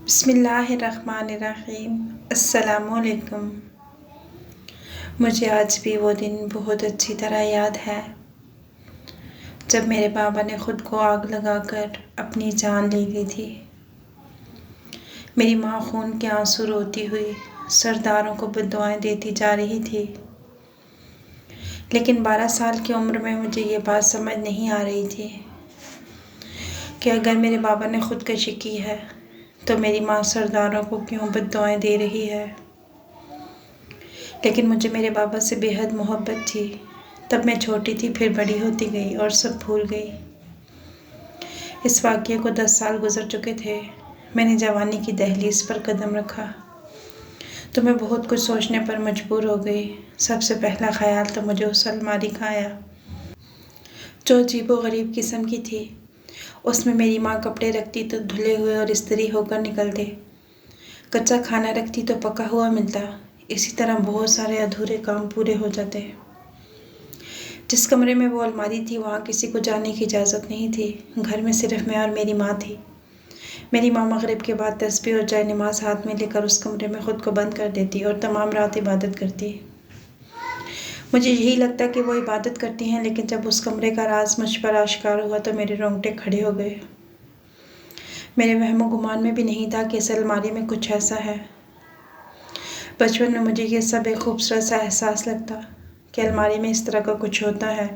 बिस्मिल्लाहिर्रहमानिर्रहीम। अस्सलामुअलैकुम। मुझे आज भी वो दिन बहुत अच्छी तरह याद है जब मेरे बाबा ने ख़ुद को आग लगाकर अपनी जान ले ली थी। मेरी माँ खून के आंसू रोती हुई सरदारों को बद्दुआएं देती जा रही थी, लेकिन 12 साल की उम्र में मुझे ये बात समझ नहीं आ रही थी कि अगर मेरे बाबा ने ख़ुदकशी की है तो मेरी माँ सरदारों को क्यों बद्दुआएं दे रही है। लेकिन मुझे मेरे बाबा से बेहद मोहब्बत थी। तब मैं छोटी थी, फिर बड़ी होती गई और सब भूल गई। इस वाक़ये को 10 साल गुजर चुके थे। मैंने जवानी की दहलीज पर कदम रखा तो मैं बहुत कुछ सोचने पर मजबूर हो गई। सबसे पहला ख्याल तो मुझे उस अलमारी का आया जो अजीबो-गरीब किस्म की थी। उसमें मेरी माँ कपड़े रखती तो धुले हुए और इस्त्री होकर निकलते, कच्चा खाना रखती तो पका हुआ मिलता। इसी तरह बहुत सारे अधूरे काम पूरे हो जाते। जिस कमरे में वो अलमारी थी वहाँ किसी को जाने की इजाज़त नहीं थी। घर में सिर्फ मैं और मेरी माँ थी। मेरी माँ मगरिब के बाद तस्बीह और जाए नमाज हाथ में लेकर उस कमरे में ख़ुद को बंद कर देती और तमाम रात इबादत करती। मुझे यही लगता कि वो इबादत करती हैं, लेकिन जब उस कमरे का राज मुझ पर आश्कार हुआ तो मेरे रोंगटे खड़े हो गए। मेरे वहमो गुमान में भी नहीं था कि इस अलमारी में कुछ ऐसा है। बचपन में मुझे ये सब एक खूबसूरत सा एहसास लगता कि अलमारी में इस तरह का कुछ होता है।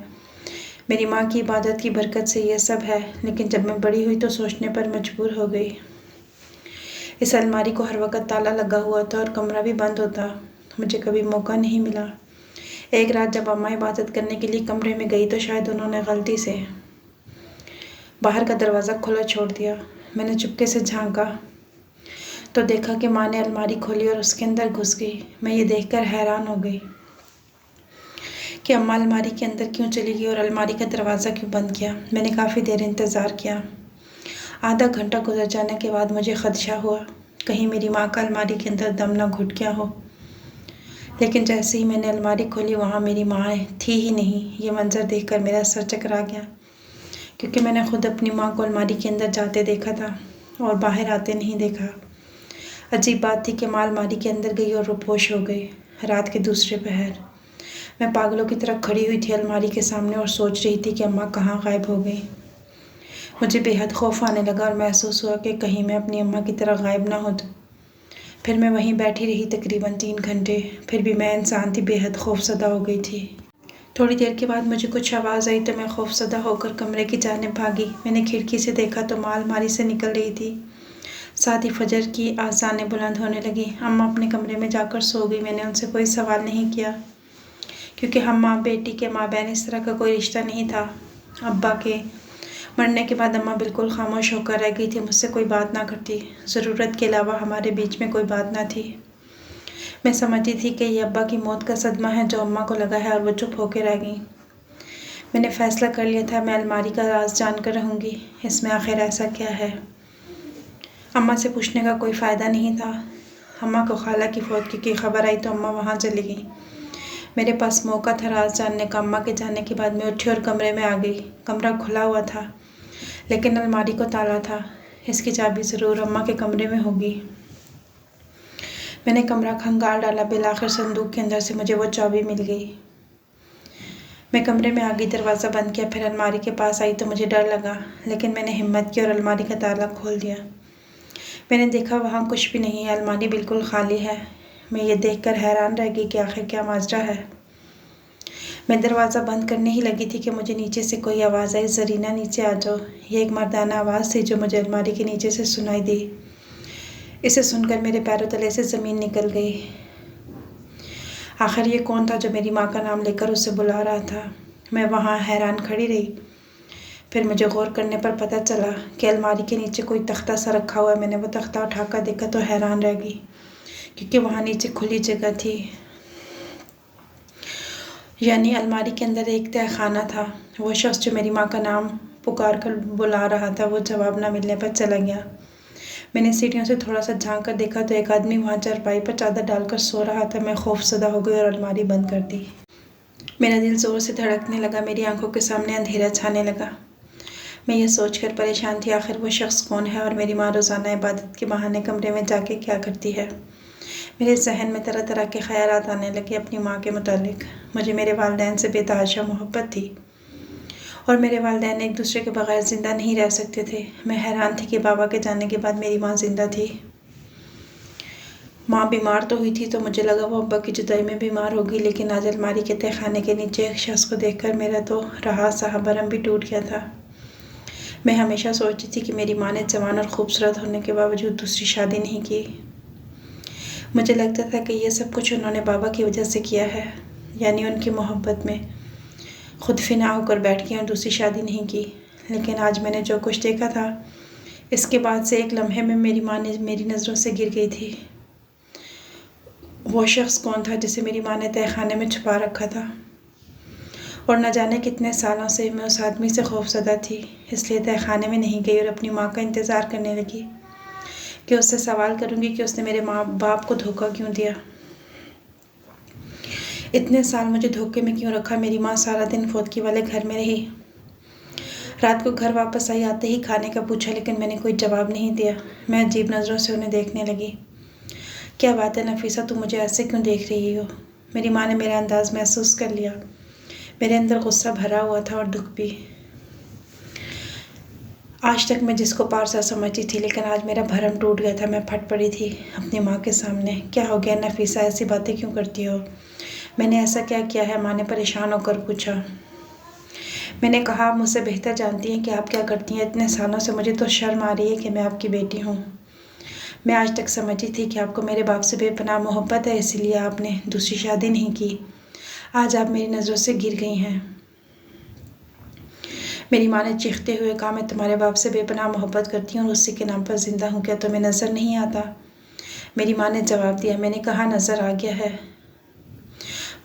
मेरी माँ की इबादत की बरकत से ये सब है, लेकिन जब मैं बड़ी हुई तो सोचने पर मजबूर हो गई। इस अलमारी को हर वक्त ताला लगा हुआ था और कमरा भी बंद होता। मुझे कभी मौका नहीं मिला। एक रात जब अम्मा इबादत करने के लिए कमरे में गई तो शायद उन्होंने गलती से बाहर का दरवाज़ा खुला छोड़ दिया। मैंने चुपके से झांका तो देखा कि माँ ने अलमारी खोली और उसके अंदर घुस गई। मैं ये देखकर हैरान हो गई कि अम्मा अलमारी के अंदर क्यों चली गई और अलमारी का दरवाज़ा क्यों बंद किया। मैंने काफ़ी देर इंतज़ार किया। आधा घंटा गुजर जाने के बाद मुझे खदशा हुआ कहीं मेरी माँ का अलमारी के अंदर दम ना घुट गया हो। लेकिन जैसे ही मैंने अलमारी खोली वहाँ मेरी माँ थी ही नहीं। ये मंज़र देखकर मेरा सर चकरा गया, क्योंकि मैंने खुद अपनी माँ को अलमारी के अंदर जाते देखा था और बाहर आते नहीं देखा। अजीब बात थी कि माँ अलमारी के अंदर गई और रुपोश हो गई। रात के दूसरे पहर मैं पागलों की तरह खड़ी हुई थी अलमारी के सामने और सोच रही थी कि अम्मा कहाँ गायब हो गई। मुझे बेहद खौफ आने लगा और महसूस हुआ कि कहीं मैं अपनी अम्मा की तरह गायब ना हो। फिर मैं वहीं बैठी रही तकरीबन 3 घंटे। फिर भी मैं इंसान थी, बेहद खौफज़दा हो गई थी। थोड़ी देर के बाद मुझे कुछ आवाज़ आई तो मैं खौफज़दा होकर कमरे की जानिब भागी। मैंने खिड़की से देखा तो माँ अलमारी से निकल रही थी। साथ ही फजर की आज़ानें बुलंद होने लगी। अम्मा अपने कमरे में जाकर सो गई। मैंने उनसे कोई सवाल नहीं किया, क्योंकि हम माँ बेटी के माँ बहन इस तरह का कोई रिश्ता नहीं था। अब्बा के मरने के बाद अम्मा बिल्कुल खामोश होकर रह गई थी। मुझसे कोई बात ना करती। ज़रूरत के अलावा हमारे बीच में कोई बात ना थी। मैं समझती थी कि ये अब्बा की मौत का सदमा है जो अम्मा को लगा है, और वो चुप होकर रह गई। मैंने फ़ैसला कर लिया था मैं अलमारी का राज जानकर रहूँगी। इसमें आखिर ऐसा क्या है। अम्मा से पूछने का कोई फ़ायदा नहीं था। अम्मा को खाला की फौतगी की खबर आई तो अम्मा वहाँ चली गई। मेरे पास मौका था राज जानने का। अम्मा के जाने के बाद मैं उठी और कमरे में आ गई। कमरा खुला हुआ था, लेकिन अलमारी को ताला था। इसकी चाबी ज़रूर अम्मा के कमरे में होगी। मैंने कमरा खंगाल डाला। बिलाखिर संदूक के अंदर से मुझे वो चाबी मिल गई। मैं कमरे में आ गई, दरवाज़ा बंद किया, फिर अलमारी के पास आई तो मुझे डर लगा, लेकिन मैंने हिम्मत की और अलमारी का ताला खोल दिया। मैंने देखा वहाँ कुछ भी नहीं है। अलमारी बिल्कुल खाली है। मैं ये देखकर हैरान रह गई कि आखिर क्या माजरा है। मैं दरवाज़ा बंद करने ही लगी थी कि मुझे नीचे से कोई आवाज़ आई, ज़रीना नीचे आ जाओ। ये एक मर्दाना आवाज़ थी जो मुझे अलमारी के नीचे से सुनाई दी। इसे सुनकर मेरे पैरों तले से ज़मीन निकल गई। आखिर ये कौन था जो मेरी माँ का नाम लेकर उसे बुला रहा था। मैं वहाँ हैरान खड़ी रही। फिर मुझे गौर करने पर पता चला कि अलमारी के नीचे कोई तख्ता सा रखा हुआ है। मैंने वो तख्ता उठाकर देखा तो हैरान रह गई, क्योंकि वहाँ नीचे खुली जगह थी। यानी अलमारी के अंदर एक तहखाना था। वो शख्स जो मेरी माँ का नाम पुकार कर बुला रहा था वो जवाब न मिलने पर चला गया। मैंने सीढ़ियों से थोड़ा सा झांक कर देखा तो एक आदमी वहाँ चारपाई पर चादर डालकर सो रहा था। मैं खौफज़दा हो गई और अलमारी बंद कर दी। मेरा दिल ज़ोर से धड़कने लगा। मेरी आंखों के सामने अंधेरा छाने लगा। मैं ये सोचकर परेशान थी आखिर वो शख्स कौन है और मेरी माँ रोज़ाना इबादत के बहाने कमरे में जाके क्या करती है। मेरे जहन में तरह तरह के ख़यालात आने लगे अपनी माँ के मुतालिक। मुझे मेरे वालिदैन से बेतहाशा मोहब्बत थी और मेरे वालिदैन एक दूसरे के बगैर ज़िंदा नहीं रह सकते थे। मैं हैरान थी कि बाबा के जाने के बाद मेरी माँ ज़िंदा थी। माँ बीमार तो हुई थी तो मुझे लगा वो अब्बा की जुदाई में बीमार होगी, लेकिन आज अलमारी के तहखाने के नीचे एक शख्स को देखकर मेरा तो रहा सा भरम भी टूट गया था। मैं हमेशा सोचती थी कि मेरी माँ ने जवान और ख़ूबसूरत होने के बावजूद दूसरी शादी नहीं की। मुझे लगता था कि ये सब कुछ उन्होंने बाबा की वजह से किया है, यानी उनकी मोहब्बत में खुद फिना होकर बैठ गई और दूसरी शादी नहीं की। लेकिन आज मैंने जो कुछ देखा था, इसके बाद से एक लम्हे में मेरी माँ ने मेरी नज़रों से गिर गई थी। वो शख्स कौन था जिसे मेरी माँ ने तहखाने में छुपा रखा था, और न जाने कितने सालों से मैं उस आदमी से खौफज़दा थी। इसलिए तहखाने में नहीं गई और अपनी माँ का इंतज़ार करने लगी कि उससे सवाल करूँगी कि उसने मेरे माँ बाप को धोखा क्यों दिया। इतने साल मुझे धोखे में क्यों रखा। मेरी माँ सारा दिन फौतकी वाले घर में रही। रात को घर वापस आई, आते ही खाने का पूछा, लेकिन मैंने कोई जवाब नहीं दिया। मैं अजीब नज़रों से उन्हें देखने लगी। क्या बात है नफीसा, तुम मुझे ऐसे क्यों देख रही हो? मेरी माँ ने मेरा अंदाज़ महसूस कर लिया। मेरे अंदर गुस्सा भरा हुआ था और दुख भी। आज तक मैं जिसको पारसा समझती थी, लेकिन आज मेरा भरम टूट गया था। मैं फट पड़ी थी अपनी माँ के सामने। क्या हो गया नफीसा, ऐसी बातें क्यों करती हो? मैंने ऐसा क्या किया है? माँ ने परेशान होकर पूछा। मैंने कहा, आप मुझसे बेहतर जानती हैं कि आप क्या करती हैं। इतने सालों से मुझे तो शर्म आ रही है कि मैं आपकी बेटी हूँ। मैं आज तक समझी थी कि आपको मेरे बाप से बेपनाह मोहब्बत है, इसीलिए आपने दूसरी शादी नहीं की। आज आप मेरी नज़रों से गिर गई हैं। मेरी माँ ने चीखते हुए कहा, मैं तुम्हारे बाप से बेपनाह मोहब्बत करती हूँ और उसी के नाम पर ज़िंदा हूँ। क्या तुम्हें नज़र नहीं आता? मेरी माँ ने जवाब दिया। मैंने कहा, नज़र आ गया है।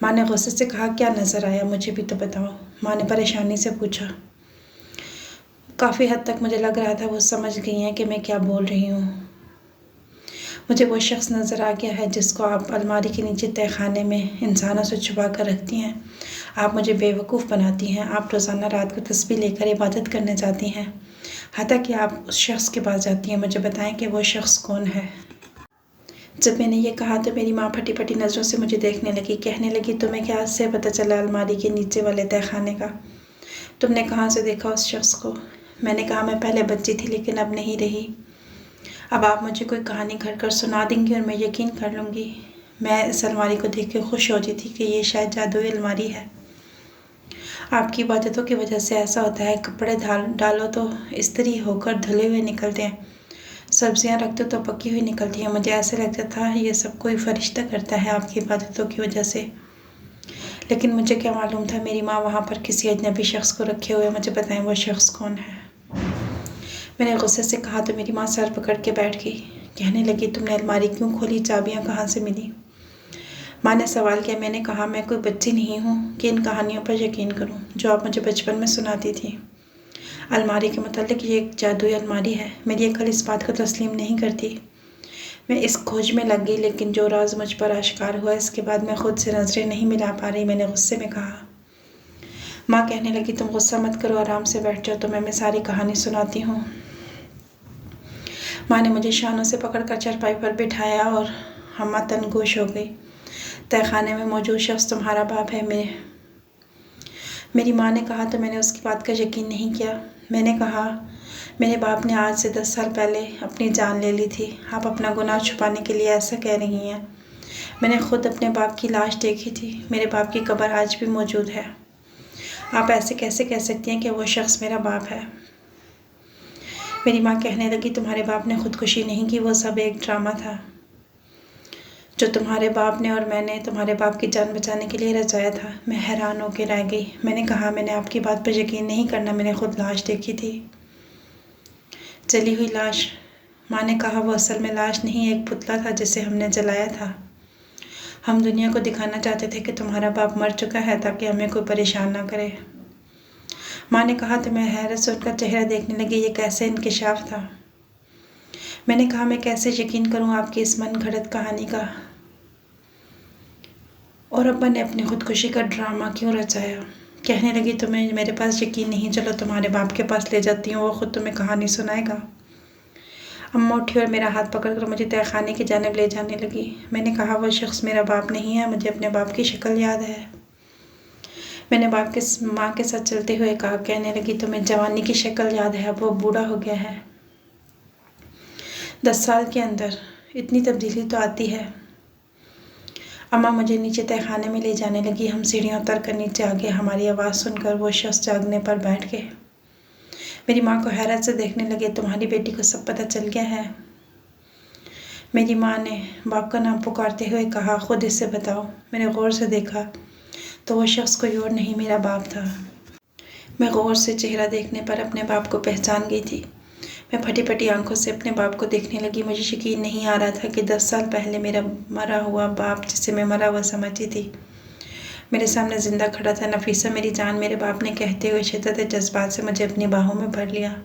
माँ ने गुस्से से कहा, क्या नज़र आया? मुझे भी तो बताओ। माँ ने परेशानी से पूछा। काफ़ी हद तक मुझे लग रहा था वो समझ गई हैं कि मैं क्या बोल रही हूँ। मुझे वो शख्स नज़र आ गया है जिसको आप अलमारी के नीचे तहखाने में इंसानों से छुपा कर रखती हैं। आप मुझे बेवकूफ़ बनाती हैं। आप रोज़ाना रात को तस्बीह लेकर इबादत करने जाती हैं, हत्ता कि आप उस शख्स के पास जाती हैं। मुझे बताएं कि वो शख्स कौन है। जब मैंने ये कहा तो मेरी माँ फटी फटी नज़रों से मुझे देखने लगी। कहने लगी, तुम्हें क्या से पता चला अलमारी के नीचे वाले तहखाने का? तुमने कहाँ से देखा उस शख्स को? मैंने कहा, मैं पहले बच्ची थी लेकिन अब नहीं रही। अब आप मुझे कोई कहानी घर कर सुना देंगी और मैं यकीन कर लूँगी। मैं इस अलमारी को देख के खुश होती थी कि ये शायद जादुई अलमारी है। आपकी इबादतों की वजह से ऐसा होता है, कपड़े डालो तो इस्त्री होकर धुले हुए निकलते हैं, सब्जियां रखते तो पकी हुई निकलती हैं। मुझे ऐसे लगता था ये सब कोई फरिश्ता करता है आपकी इबादतों की वजह से। लेकिन मुझे क्या मालूम था मेरी माँ वहाँ पर किसी अजनबी शख्स को रखे हुए। मुझे बताएं वो शख्स कौन है। मैंने गुस्से से कहा तो मेरी माँ सर पकड़ के बैठ गई। कहने लगी, तुमने अलमारी क्यों खोली? चाबियाँ कहाँ से मिली? माँ ने सवाल किया। मैंने कहा, मैं कोई बच्ची नहीं हूँ कि इन कहानियों पर यकीन करूँ जो आप मुझे बचपन में सुनाती थी। अलमारी के मतलब ये एक जादुई अलमारी है। मेरी अकल इस बात को तस्लीम नहीं करती। मैं इस खोज में लग गई, लेकिन जो राज मुझ पर आश्कार हुआ इसके बाद मैं खुद से नज़रें नहीं मिला पा रही। मैंने गुस्से में कहा। माँ कहने लगी, तुम गुस्सा मत करो, आराम से बैठ जाओ, तुम्हें मैं सारी कहानी सुनाती हूँ। माँ ने मुझे शानों से पकड़कर चारपाई पर बिठाया और हम तनगोश हो गई। तहखाने में मौजूद शख्स तुम्हारा बाप है। मेरी माँ ने कहा तो मैंने उसकी बात का यकीन नहीं किया। मैंने कहा, मेरे बाप ने आज से 10 साल पहले अपनी जान ले ली थी। आप अपना गुनाह छुपाने के लिए ऐसा कह रही हैं। मैंने खुद अपने बाप की लाश देखी थी। मेरे बाप की कब्र आज भी मौजूद है। आप ऐसे कैसे कह सकती हैं कि वो शख्स मेरा बाप है? मेरी माँ कहने लगी, तुम्हारे बाप ने खुदकुशी नहीं की, वो सब एक ड्रामा था जो तुम्हारे बाप ने और मैंने तुम्हारे बाप की जान बचाने के लिए रचाया था। मैं हैरान होकर रह गई। मैंने कहा, मैंने आपकी बात पर यकीन नहीं करना, मैंने खुद लाश देखी थी, जली हुई लाश। माँ ने कहा, वो असल में लाश नहीं, एक पुतला था जिसे हमने जलाया था। हम दुनिया को दिखाना चाहते थे कि तुम्हारा बाप मर चुका है ताकि हमें कोई परेशान ना करे। माँ ने कहा तो मैं हैरत से उनका चेहरा देखने लगी। ये कैसे इंकिशाफ था? मैंने कहा, मैं कैसे यकीन करूँ आपकी इस मन घड़त कहानी का? और अब्बा ने अपनी खुदकुशी का ड्रामा क्यों रचाया? कहने लगी, तुम्हें मेरे पास यकीन नहीं, चलो तुम्हारे बाप के पास ले जाती हूँ, वो खुद तुम्हें कहानी सुनाएगा। अम्मा उठी और मेरा हाथ पकड़कर मुझे तहखाने की जानिब ले जाने लगी। मैंने कहा, वो शख्स मेरा बाप नहीं है, मुझे अपने बाप की शक्ल याद है। मैंने माँ के साथ चलते हुए कहा। कहने लगी, तुम्हें जवानी की शक्ल याद है, अब वो बूढ़ा हो गया है। 10 साल के अंदर इतनी तब्दीली तो आती है। अम्मा मुझे नीचे तहखाने में ले जाने लगी। हम सीढ़ियाँ उतर कर नीचे आ गए। हमारी आवाज़ सुनकर वो शख्स जागने पर बैठ गए। मेरी माँ को हैरत से देखने लगे। तुम्हारी बेटी को सब पता चल गया है? मेरी माँ ने बाप का नाम पुकारते हुए कहा, खुद इससे बताओ। मैंने गौर से देखा तो वो शख्स कोई और नहीं, मेरा बाप था। मैं गौर से चेहरा देखने पर अपने बाप को पहचान गई थी। मैं फटी फटी आंखों से अपने बाप को देखने लगी। मुझे यकीन नहीं आ रहा था कि 10 साल पहले मेरा मरा हुआ बाप, जिसे मैं मरा हुआ समझती थी, मेरे सामने जिंदा खड़ा था। नफीसा मेरी जान, मेरे बाप ने कहते हुए शिद्दत जज्बात से मुझे अपनी बाहों में भर लिया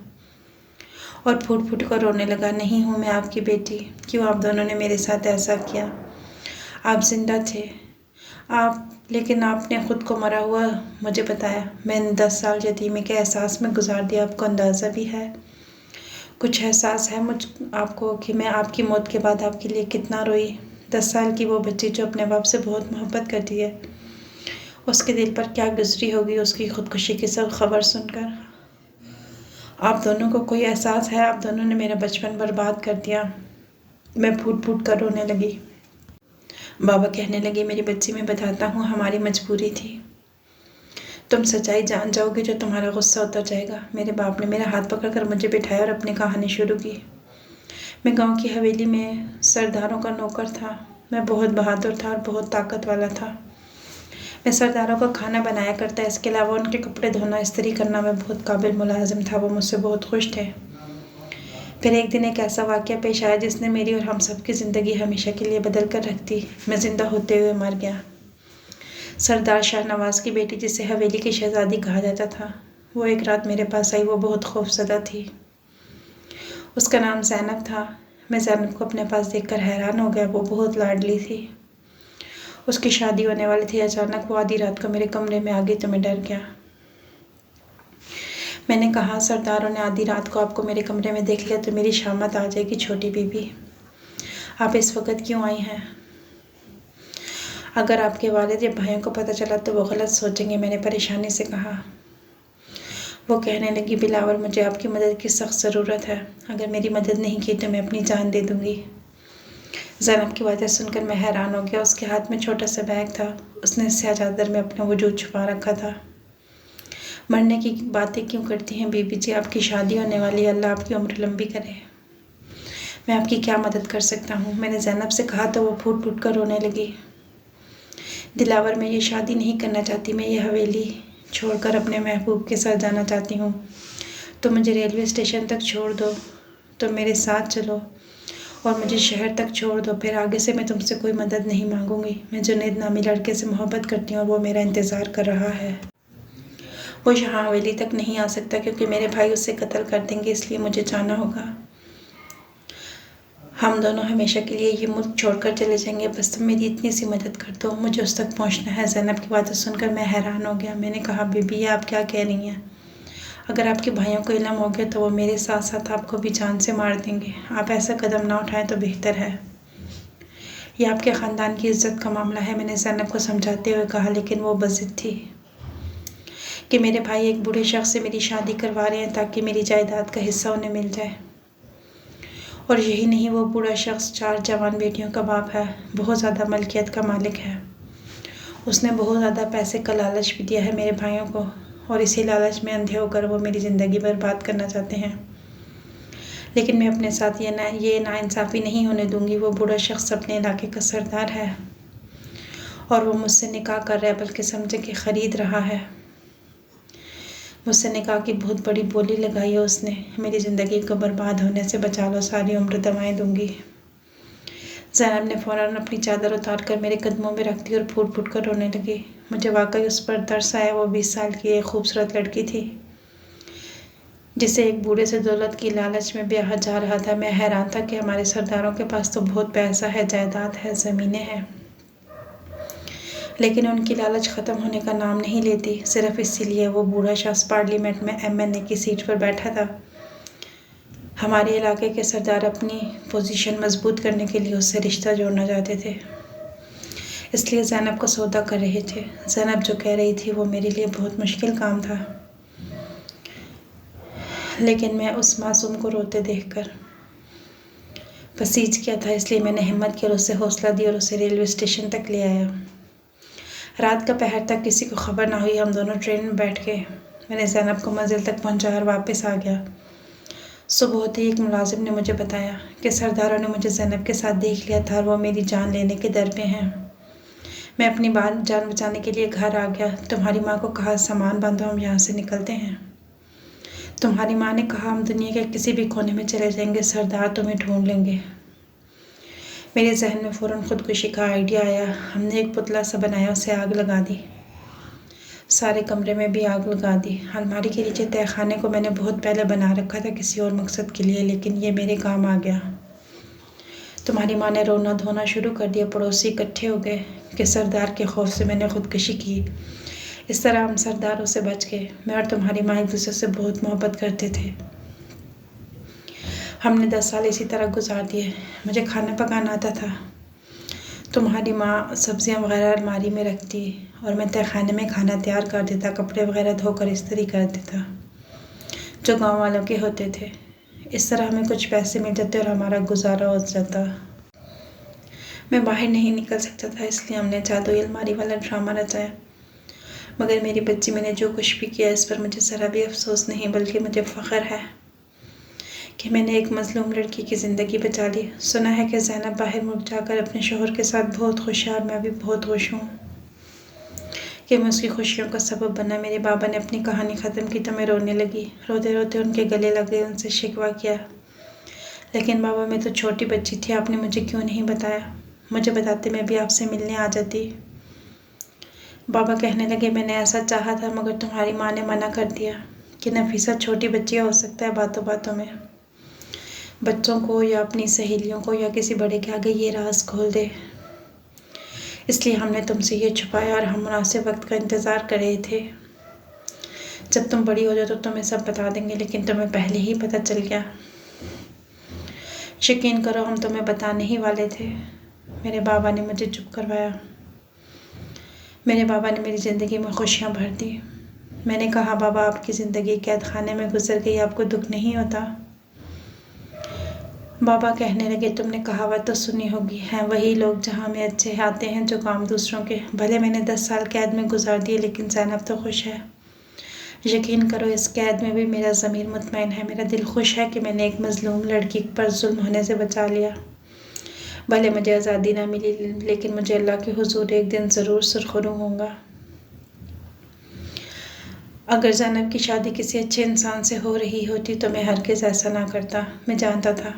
और फूट फूट कर रोने लगा। नहीं हूँ मैं आपकी बेटी, क्यों आप दोनों ने मेरे साथ ऐसा किया? आप जिंदा थे, लेकिन आपने खुद को मरा हुआ मुझे बताया। मैंने 10 साल यतीमी के एहसास में गुजार दिया। आपको अंदाज़ा भी है, कुछ एहसास है मुझ आपको कि मैं आपकी मौत के बाद आपके लिए कितना रोई? 10 साल की वो बच्ची जो अपने बाप से बहुत मोहब्बत करती है, उसके दिल पर क्या गुजरी होगी उसकी खुदकुशी की सब खबर सुनकर। आप दोनों को कोई एहसास है? आप दोनों ने मेरा बचपन बर्बाद कर दिया। मैं फूट फूट कर रोने लगी। बाबा कहने लगे, मेरी बच्ची, मैं बताता हूँ, हमारी मजबूरी थी। तुम सच्चाई जान जाओगे जो तुम्हारा गुस्सा उतर जाएगा। मेरे बाप ने मेरा हाथ पकड़कर मुझे बिठाया और अपनी कहानी शुरू की। मैं गांव की हवेली में सरदारों का नौकर था। मैं बहुत बहादुर था और बहुत ताकत वाला था। मैं सरदारों का खाना बनाया करता, इसके अलावा उनके कपड़े धोना, इस्त्री करना मैं बहुत काबिल मुलाजिम था। वो मुझसे बहुत खुश थे। फिर एक दिन एक ऐसा वाक़या पेश आया जिसने मेरी और हम सब की ज़िंदगी हमेशा के लिए बदल कर रख दी। मैं ज़िंदा होते हुए मर गया। सरदार शाहनवाज़ की बेटी, जिसे हवेली की शहज़ादी कहा जाता था, वो एक रात मेरे पास आई। वो बहुत खौफज़दा थी। उसका नाम ज़ैनब था। मैं ज़ैनब को अपने पास देखकर हैरान हो गया। वो बहुत लाडली थी। उसकी शादी होने वाली थी। अचानक वो आधी रात को मेरे कमरे में आ गई तो मैं डर गया। मैंने कहा, सरदारों ने आधी रात को आपको मेरे कमरे में देख लिया तो मेरी शामत आ जाएगी। छोटी बीबी, आप इस वक्त क्यों आई हैं? अगर आपके वालिद या भाइयों को पता चला तो वो गलत सोचेंगे, मैंने परेशानी से कहा। वो कहने लगी, बिलावर, मुझे आपकी मदद की सख्त ज़रूरत है। अगर मेरी मदद नहीं की तो मैं अपनी जान दे दूँगी। ज़ैनब की बातें सुनकर मैं हैरान हो गया। उसके हाथ में छोटा सा बैग था। उसने स्याह चादर में अपना वजूद छुपा रखा था। मरने की बातें क्यों करती हैं बीबी जी? आपकी शादी होने वाली है, अल्लाह आपकी उम्र लंबी करे। मैं आपकी क्या मदद कर सकता हूँ? मैंने ज़ैनब से कहा तो वो फूट फूट कर रोने लगी। दिलावर, मैं ये शादी नहीं करना चाहती। मैं ये हवेली छोड़कर अपने महबूब के साथ जाना चाहती हूँ। तो मुझे रेलवे स्टेशन तक छोड़ दो, तो मेरे साथ चलो और मुझे शहर तक छोड़ दो। फिर आगे से मैं तुमसे कोई मदद नहीं मांगूंगी। मैं जुनैद नामी लड़के से मोहब्बत करती हूँ और वो मेरा इंतज़ार कर रहा है। वो यहाँ हवेली तक नहीं आ सकता क्योंकि मेरे भाई उसे कत्ल कर देंगे, इसलिए मुझे जाना होगा। हम दोनों हमेशा के लिए ये मुल्क छोड़कर चले जाएंगे। बस तुम मेरी इतनी सी मदद कर दो, मुझे उस तक पहुंचना है। ज़ैनब की बातें सुनकर मैं हैरान हो गया। मैंने कहा, बीबी, आप क्या कह रही हैं? अगर आपके भाइयों को इल्म हो गया तो वो मेरे साथ साथ आपको भी जान से मार देंगे। आप ऐसा कदम ना उठाएं तो बेहतर है। ये आपके ख़ानदान की इज्जत का मामला है, मैंने ज़ैनब को समझाते हुए कहा। लेकिन वो बज़िद थी कि मेरे भाई एक बूढ़े शख्स से मेरी शादी करवा रहे हैं ताकि मेरी जायदाद का हिस्सा उन्हें मिल जाए। और यही नहीं, वो बूढ़ा शख्स 4 जवान बेटियों का बाप है, बहुत ज़्यादा मलकियत का मालिक है। उसने बहुत ज़्यादा पैसे का लालच भी दिया है मेरे भाइयों को और इसी लालच में अंधे होकर वो मेरी ज़िंदगी बर्बाद करना चाहते हैं। लेकिन मैं अपने साथ ये नाइंसाफ़ी नहीं होने दूंगी। वो बूढ़ा शख्स अपने इलाके का सरदार है और वो मुझसे निकाह कर रहा है, बल्कि समझे कि ख़रीद रहा है। मुझसे निकाह की बहुत बड़ी बोली लगाई है उसने। मेरी ज़िंदगी को बर्बाद होने से बचा लो, सारी उम्र दवाएं दूंगी। ज़ैनब ने फ़ौरन अपनी चादर उतार कर मेरे कदमों में रख दी और फूट फूट कर रोने लगी। मुझे वाकई उस पर तरस आया। वो 20 साल की एक खूबसूरत लड़की थी जिसे एक बूढ़े से दौलत की लालच में ब्याह जा रहा था। मैं हैरान था कि हमारे सरदारों के पास तो बहुत पैसा है, जायदाद है, ज़मीनें हैं। लेकिन उनकी लालच ख़त्म होने का नाम नहीं लेती। सिर्फ इसीलिए वो बूढ़ा शख्स पार्लियामेंट में MNA की सीट पर बैठा था। हमारे इलाके के सरदार अपनी पोजीशन मजबूत करने के लिए उससे रिश्ता जोड़ना चाहते थे, इसलिए ज़ैनब को सौदा कर रहे थे। ज़ैनब जो कह रही थी वो मेरे लिए बहुत मुश्किल काम था, लेकिन मैं उस मासूम को रोते देखकर पसीज गया था, इसलिए मैंने हिम्मत की और उसे हौसला दी और उसे रेलवे स्टेशन तक ले आया। रात का पहर तक किसी को खबर ना हुई। हम दोनों ट्रेन में बैठ के मैंने ज़ैनब को मंजिल तक पहुंचाया और वापस आ गया। सुबह होते ही एक मुलाजिम ने मुझे बताया कि सरदारों ने मुझे ज़ैनब के साथ देख लिया था और वो मेरी जान लेने के दर पे हैं। मैं अपनी जान बचाने के लिए घर आ गया। तुम्हारी माँ को कहा सामान बांधो, हम यहाँ से निकलते हैं। तुम्हारी माँ ने कहा हम दुनिया के किसी भी कोने में चले जाएंगे, सरदार तुम्हें ढूंढ लेंगे। मेरे जहन में फ़ौरन खुदकुशी का आइडिया आया। हमने एक पुतला सा बनाया, उसे आग लगा दी। सारे कमरे में भी आग लगा दी। अलमारी के नीचे तहखाने को मैंने बहुत पहले बना रखा था किसी और मकसद के लिए, लेकिन ये मेरे काम आ गया। तुम्हारी माँ ने रोना धोना शुरू कर दिया। पड़ोसी इकट्ठे हो गए कि सरदार के खौफ से मैंने खुदकुशी की। इस तरह हम सरदारों से बच गए। मैं और तुम्हारी माँ एक दूसरे से बहुत मोहब्बत करते थे। हमने 10 साल इसी तरह गुजार दिए। मुझे खाना पकाना आता था। तुम्हारी माँ सब्जियां वगैरह अलमारी में रखती और मैं तहखाने में खाना तैयार कर देता, कपड़े वगैरह धोकर इस्त्री कर देता जो गांव वालों के होते थे। इस तरह हमें कुछ पैसे मिल जाते और हमारा गुजारा हो जाता। मैं बाहर नहीं निकल सकता था, इसलिए हमने जादुई अलमारी वाला ड्रामा रचाया। मगर मेरी बच्ची, मैंने जो कुछ भी किया इस पर मुझे ज़रा भी अफसोस नहीं, बल्कि मुझे फ़ख्र है कि मैंने एक मज़लूम लड़की की ज़िंदगी बचा ली। सुना है कि ज़ैनब बाहर मुल्क जाकर अपने शोहर के साथ बहुत खुश है और मैं भी बहुत खुश हूँ कि मैं उसकी खुशियों का सबब बना। मेरे बाबा ने अपनी कहानी ख़त्म की तो मैं रोने लगी। रोते रोते उनके गले लग गए, उनसे शिकवा किया। लेकिन बाबा, मैं तो छोटी बच्ची थी, आपने मुझे क्यों नहीं बताया? मुझे बताते मैं भी आपसे मिलने आ जाती। बाबा कहने लगे, मैंने ऐसा चाहा था मगर तुम्हारी माँ ने मना कर दिया कि नफीसा छोटी बच्ची हो सकता है बातों बातों में बच्चों को या अपनी सहेलियों को या किसी बड़े के आगे ये राज खोल दे, इसलिए हमने तुमसे ये छुपाया और हम मुनासिब वक्त का इंतज़ार कर रहे थे। जब तुम बड़ी हो जाओ तो तुम्हें सब बता देंगे, लेकिन तुम्हें पहले ही पता चल गया। यकीन करो, हम तुम्हें बताने ही वाले थे। मेरे बाबा ने मुझे चुप करवाया। मेरे बाबा ने मेरी ज़िंदगी में खुशियाँ भर दी। मैंने कहा, बाबा, आपकी ज़िंदगी कैद खाने में गुजर गई, आपको दुख नहीं होता? बाबा कहने लगे, तुमने कहावत तो सुनी होगी, हैं वही लोग जहाँ में अच्छे आते हैं जो काम दूसरों के। भले मैंने 10 साल कैद में गुजार दिए, लेकिन ज़ैनब तो खुश है। यकीन करो, इस कैद में भी मेरा ज़मीर मुतमईन है। मेरा दिल खुश है कि मैंने एक मज़लूम लड़की पर जुल्म होने से बचा लिया। भले मुझे आज़ादी ना मिली, लेकिन मुझे अल्लाह के हुजूर एक दिन ज़रूर सुरखरू होऊंगा। अगर ज़ैनब की शादी किसी अच्छे इंसान से हो रही होती तो मैं हरगिज़ ऐसा ना करता। मैं जानता था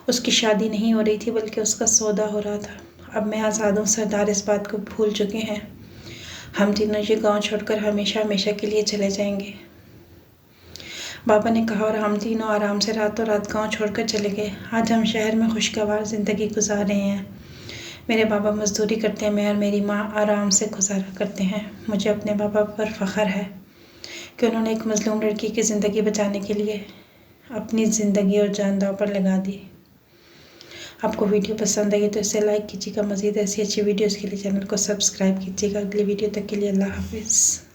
उसकी शादी नहीं हो रही थी, बल्कि उसका सौदा हो रहा था। अब मैं आज़ाद हूँ। सरदार इस बात को भूल चुके हैं। हम तीनों ये गांव छोड़कर हमेशा हमेशा के लिए चले जाएंगे, बाबा ने कहा, और हम तीनों आराम से रातों रात गांव छोड़कर चले गए। आज हम शहर में खुशगवार ज़िंदगी गुजार रहे हैं। मेरे बाबा मजदूरी करते हैं, मैं और मेरी माँ आराम से गुजारा करते हैं। मुझे अपने बाबा पर फ़ख्र है कि उन्होंने एक मज़लूम लड़की की ज़िंदगी बचाने के लिए अपनी ज़िंदगी और जान दांव पर लगा दी। आपको वीडियो पसंद आई तो इसे लाइक कीजिएगा। मज़ीद ऐसी अच्छी वीडियोज़ के लिए चैनल को सब्सक्राइब कीजिएगा। अगली वीडियो तक के लिए अल्लाह हाफिज़।